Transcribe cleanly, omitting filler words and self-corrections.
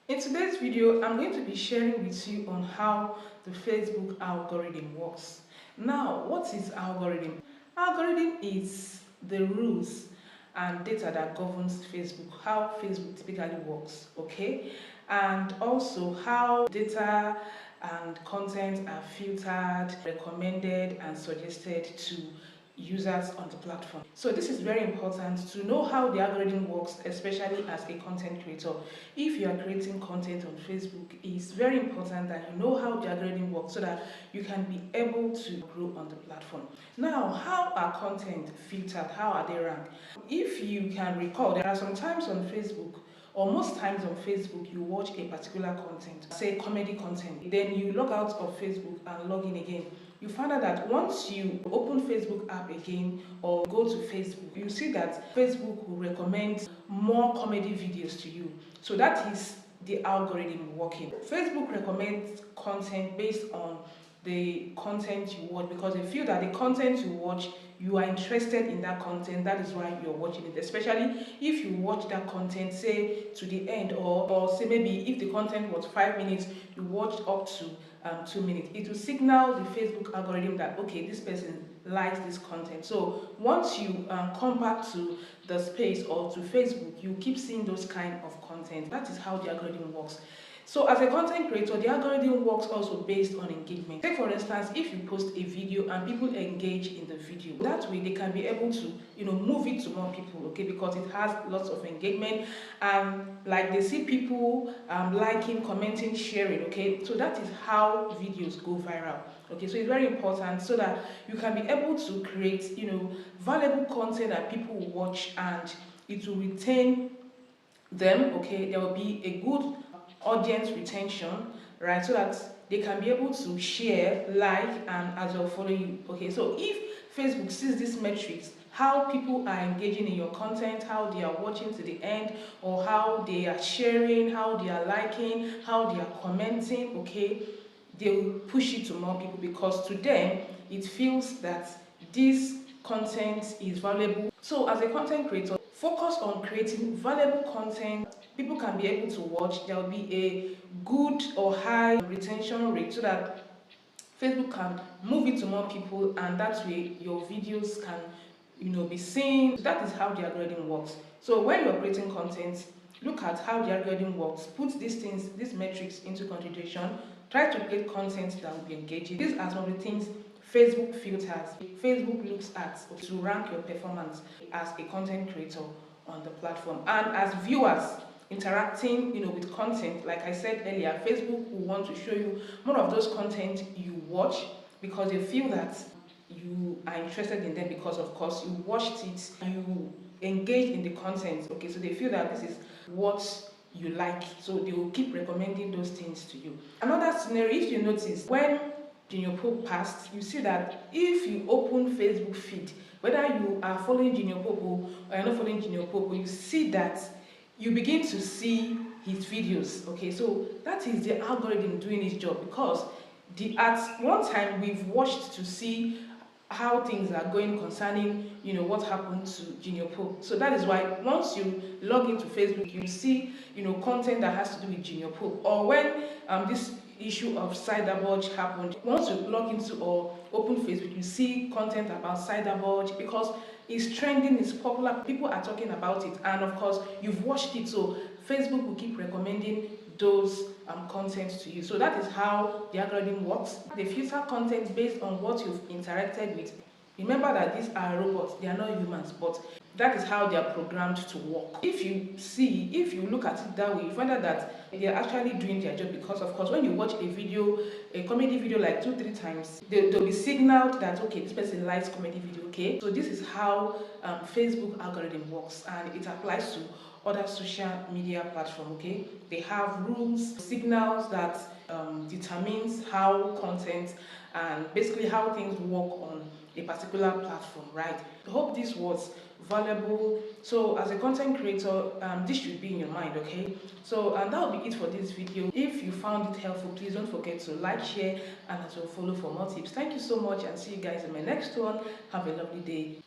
In today's video, I'm going to be sharing with you on how the Facebook algorithm works. Now, what is algorithm? Algorithm is the rules and data that governs Facebook, how Facebook typically works, okay? And also how data and content are filtered, recommended, and suggested to users on the platform. So this is very important to know how the algorithm works, especially as a content creator. If you are creating content on Facebook, it's very important that you know how the algorithm works so that you can be able to grow on the platform. Now, how are content filtered? How are they ranked? If you can recall, there are some times on Facebook, or most times on Facebook, you watch a particular content, say comedy content, then you log out of Facebook and log in again. You find out that once you open Facebook app again or go to Facebook, you see that Facebook will recommend more comedy videos to you. So that is the algorithm working. Facebook recommends content based on the content you watch because they feel that the content you watch, you are interested in that content. That is why you're watching it, especially if you watch that content say to the end, or say maybe if the content was 5 minutes, you watched up to 2 minutes. It will signal the Facebook algorithm that okay, this person likes this content. So once you come back to the space or to Facebook, you keep seeing those kind of content. That is how the algorithm works. So as a content creator, the algorithm works also based on engagement. Take for instance, if you post a video and people engage in the video, that way they can be able to, move it to more people, okay, because it has lots of engagement, and like they see people liking, commenting, sharing, okay. So that is how videos go viral, okay. So it's very important so that you can be able to create, valuable content that people will watch and it will retain them, okay. There will be a good audience retention, right, so that they can be able to share, like, and as well follow you, okay. So if Facebook sees these metrics, how people are engaging in your content, how they are watching to the end, or how they are sharing, how they are liking, how they are commenting, okay, they will push it to more people because to them it feels that this content is valuable. So as a content creator, focus on creating valuable content people can be able to watch. There will be a good or high retention rate so that Facebook can move it to more people, and that way your videos can be seen. So that is how the algorithm works. So when you're creating content, look at how the algorithm works, put these metrics into consideration, try to create content that will be engaging. These are some of the things Facebook filters. Facebook looks at to rank your performance as a content creator on the platform, and as viewers interacting with content. Like I said earlier, Facebook will want to show you more of those content you watch because they feel that you are interested in them, because of course you watched it, you engage in the content, okay. So they feel that this is what you like, so they will keep recommending those things to you. Another scenario, if you notice, when Junior Pope passed, you see that if you open Facebook feed, whether you are following Junior Pope or you're not following Junior Pope, you see that you begin to see his videos, okay. So that is the algorithm doing its job, because at one time we've watched to see how things are going concerning what happened to Junior Pope. So that is why once you log into Facebook, you see content that has to do with Junior Pope, or when this issue of cyberbulge happened, once you log into or open Facebook, you see content about cyberbulge because it's trending, it's popular, people are talking about it, and of course you've watched it, so Facebook will keep recommending those content to you. So that is how the algorithm works. They filter content based on what you've interacted with. Remember that these are robots, they are not humans, but that is how they are programmed to work. If you look at it that way, you find out that they are actually doing their job, because of course when you watch a video, a comedy video, like 2-3 times, they'll be signaled that okay, this person likes comedy video, okay. So this is how Facebook algorithm works, and it applies to other social media platform, okay. They have rules, signals that determines how content and basically how things work on a particular platform, right? I hope this was valuable. So as a content creator, this should be in your mind, okay. So that will be it for this video. If you found it helpful, please don't forget to like, share, and as well follow for more tips. Thank you so much, and see you guys in my next one. Have a lovely day.